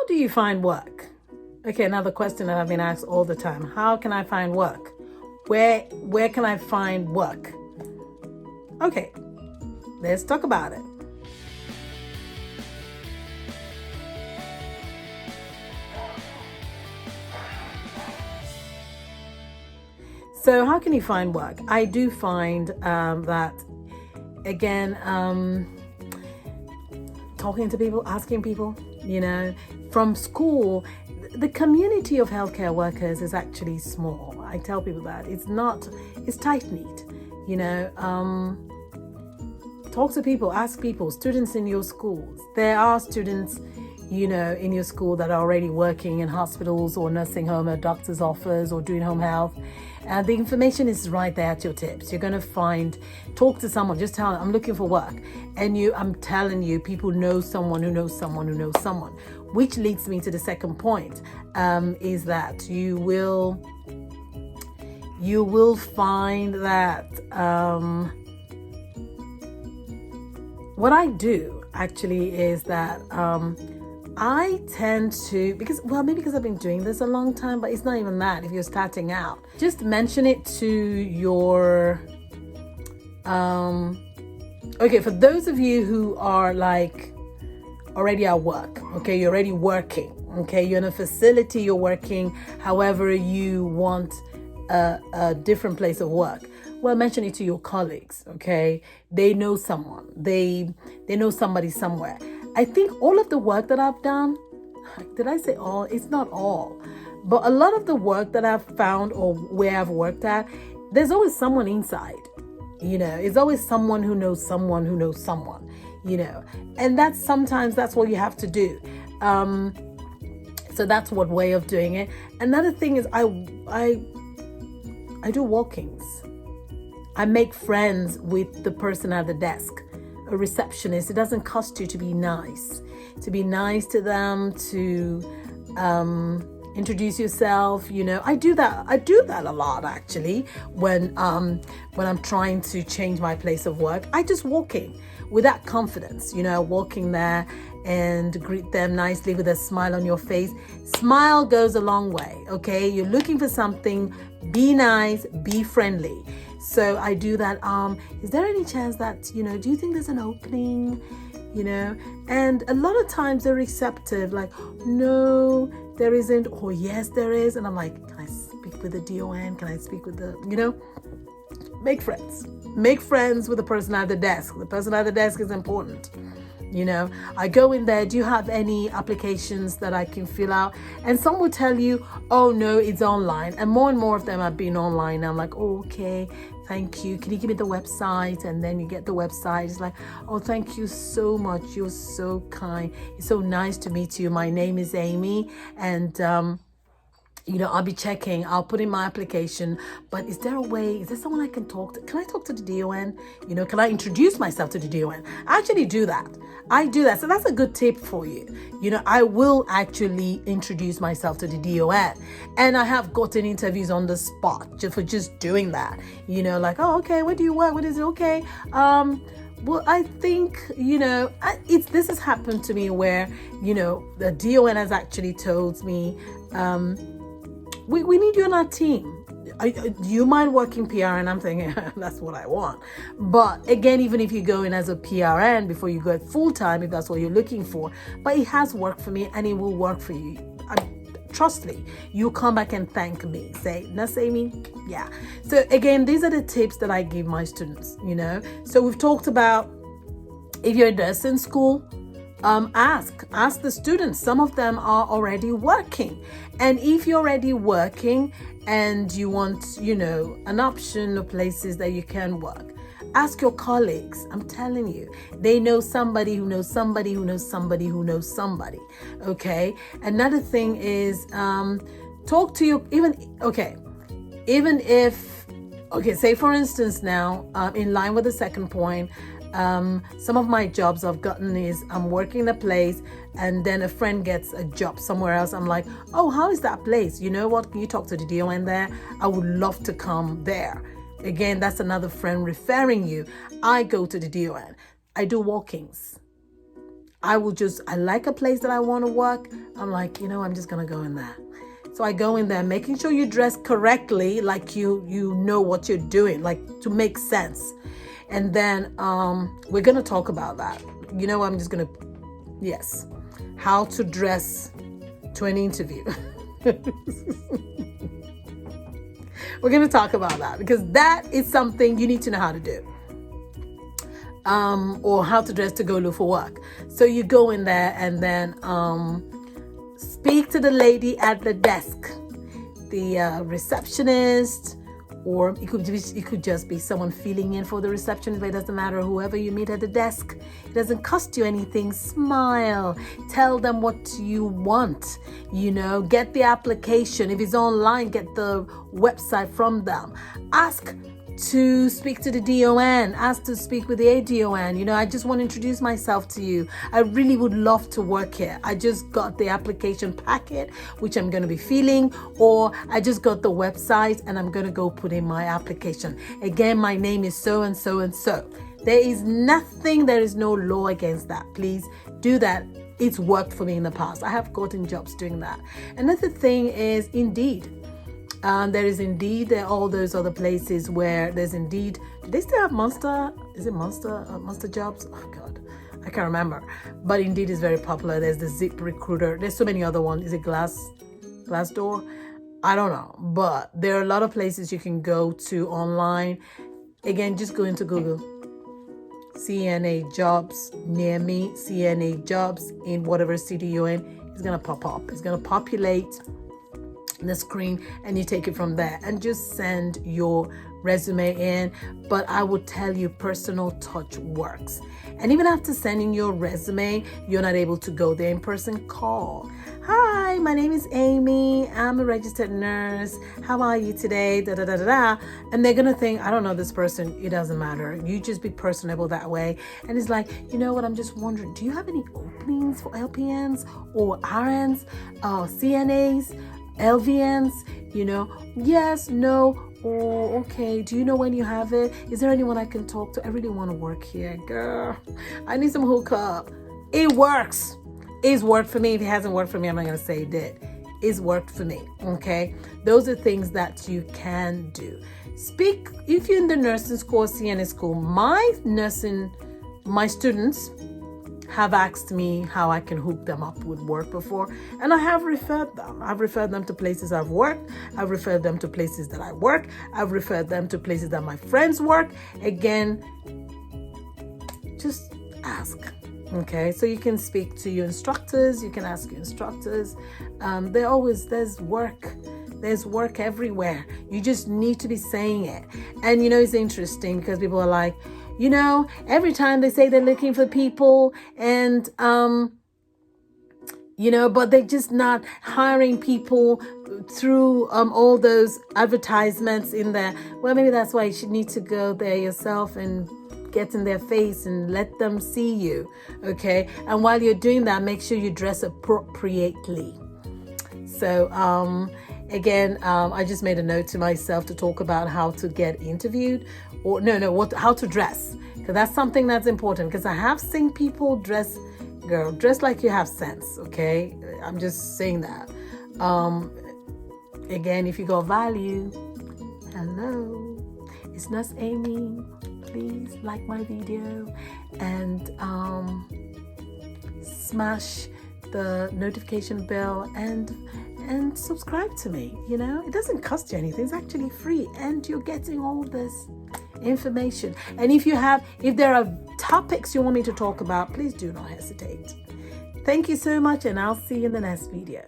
do you find work? Okay, another question that I've been asked all the time. How can I find work? Where can I find work? Okay, let's talk about it. So how can you find work? I do find that, again, talking to people, asking people, from school, the community of healthcare workers is actually small. I tell people that. It's tight-knit, talk to people, ask people, students in your schools. There are students, in your school that are already working in hospitals or nursing home or doctor's office or doing home health. And the information is right there at your tips. You're going to talk to someone, just tell them, I'm looking for work. And I'm telling you, people know someone who knows someone who knows someone, which leads me to the second point, is that you will find that what I do actually is that I tend to, maybe because I've been doing this a long time, but it's not even that. If you're starting out, just mention it to your, for those of you who are like already at work, okay, you're already working, okay, you're in a facility, you're working, however you want a different place of work. Well, mention it to your colleagues, okay? They know someone, they know somebody somewhere. I think all of the work that I've done, did I say all? It's not all, but a lot of the work that I've found or where I've worked at, there's always someone inside, it's always someone who knows someone who knows someone, and sometimes that's what you have to do. So that's one way of doing it. Another thing is I do walk-ins. I make friends with the person at the desk, a receptionist. It doesn't cost you to be nice to them, to introduce yourself. I do that a lot actually when I'm trying to change my place of work. I just walk in with that confidence, walking there and greet them nicely with a smile on your face. Smile goes a long way, okay? You're looking for something, be nice, be friendly. So I do that. Is there any chance that, do you think there's an opening? And a lot of times they're receptive, like, no, there isn't, or yes, there is. And I'm like, can I speak with the DON? Can I speak with the, make friends. Make friends with the person at the desk. The person at the desk is important. I go in there, do you have any applications that I can fill out? And some will tell you, oh no, it's online. And more of them have been online. I'm like, oh, okay, thank you. Can you give me the website? And then you get the website. It's like, oh, thank you so much. You're so kind. It's so nice to meet you. My name is Amy. And, I'll be checking. I'll put in my application. But is there someone I can talk to? Can I talk to the DON? Can I introduce myself to the DON? I actually do that. So that's a good tip for you. I will actually introduce myself to the DON. And I have gotten interviews on the spot just doing that. Like, oh, okay, where do you work? What is it? Okay. Well, I think, this has happened to me where, the DON has actually told me, we need you on our team. Do you mind working PRN? I'm thinking, that's what I want. But again, even if you go in as a PRN before you go full-time, if that's what you're looking for, but it has worked for me and it will work for you. Trust me, you'll come back and thank me. Say, that's Amy? Yeah. So again, these are the tips that I give my students, So we've talked about, if you're a nursing school, ask the students. Some of them are already working. And if you're already working and you want, an option of places that you can work, ask your colleagues. I'm telling you, they know somebody who knows somebody who knows somebody who knows somebody. Okay. Another thing is, talk to your, say for instance now, in line with the second point, some of my jobs I've gotten is I'm working in a place and then a friend gets a job somewhere else. I'm like, oh, how is that place? You know what? Can you talk to the DON there? I would love to come there. Again, that's another friend referring you. I go to the DON. I do walk-ins. I like a place that I want to work. I'm like, I'm just gonna go in there. So I go in there, making sure you dress correctly, like you know what you're doing, like to make sense. And then we're gonna talk about that. I'm just gonna, yes, how to dress to an interview. We're gonna talk about that because that is something you need to know how to do. Or how to dress to go look for work. So you go in there and then speak to the lady at the desk, the receptionist, or it could just be someone filling in for the receptionist, but it doesn't matter. Whoever you meet at the desk, it doesn't cost you anything. Smile, tell them what you want, get the application. If it's online, get the website from them. Ask to speak to the DON, ask to speak with the ADON. I just want to introduce myself to you. I really would love to work here. I just got the application packet, which I'm going to be filling, or I just got the website and I'm going to go put in my application. Again, my name is so and so and so. There is no law against that. Please do that. It's worked for me in the past. I have gotten jobs doing that. Another thing is Indeed. There is Indeed. There are all those other places where there's Indeed. Do they still have Monster? Is it Monster Jobs? Oh God, I can't remember. But Indeed is very popular. There's the Zip Recruiter. There's so many other ones. Is it Glassdoor? I don't know. But there are a lot of places you can go to online. Again, just go into Google. CNA jobs near me. CNA jobs in whatever city you're in. It's gonna pop up. It's gonna populate the screen and you take it from there and just send your resume in. But I would tell you, personal touch works. And even after sending your resume, you're not able to go there in person, call. Hi, my name is Amy. I'm a registered nurse. How are you today? Da, da, da, da, da. And they're gonna think, I don't know this person. It doesn't matter. You just be personable that way. And it's like, what? I'm just wondering, do you have any openings for LPNs or RNs, CNAs, LVNs? Yes, no. Oh, okay. Do you know when you have it? Is there anyone I can talk to? I really want to work here, girl. I need some hookup. It works. It's worked for me. If it hasn't worked for me, I'm not going to say it did. It's worked for me. Okay. Those are things that you can do. If you're in the nursing school, CNA school, my students have asked me how I can hook them up with work before, and I have referred them. I've referred them to places I've worked. I've referred them to places that I work. I've referred them to places that my friends work. Again, just ask. Okay, so you can speak to your instructors. You can ask your instructors. There's work. There's work everywhere. You just need to be saying it. And it's interesting because people are like, every time they say they're looking for people and, but they're just not hiring people through all those advertisements in there. Well, maybe that's why you should need to go there yourself and get in their face and let them see you. Okay. And while you're doing that, make sure you dress appropriately. So, again, I just made a note to myself to talk about how to get interviewed, or how to dress, because that's something that's important. Because I have seen people dress like you have sense. Okay, I'm just saying that. Again, if you got value, hello, it's Nurse Amy. Please like my video and smash the notification bell and subscribe to me. It doesn't cost you anything. It's actually free, and you're getting all this information. And if there are topics you want me to talk about, please do not hesitate. Thank you so much, and I'll see you in the next video.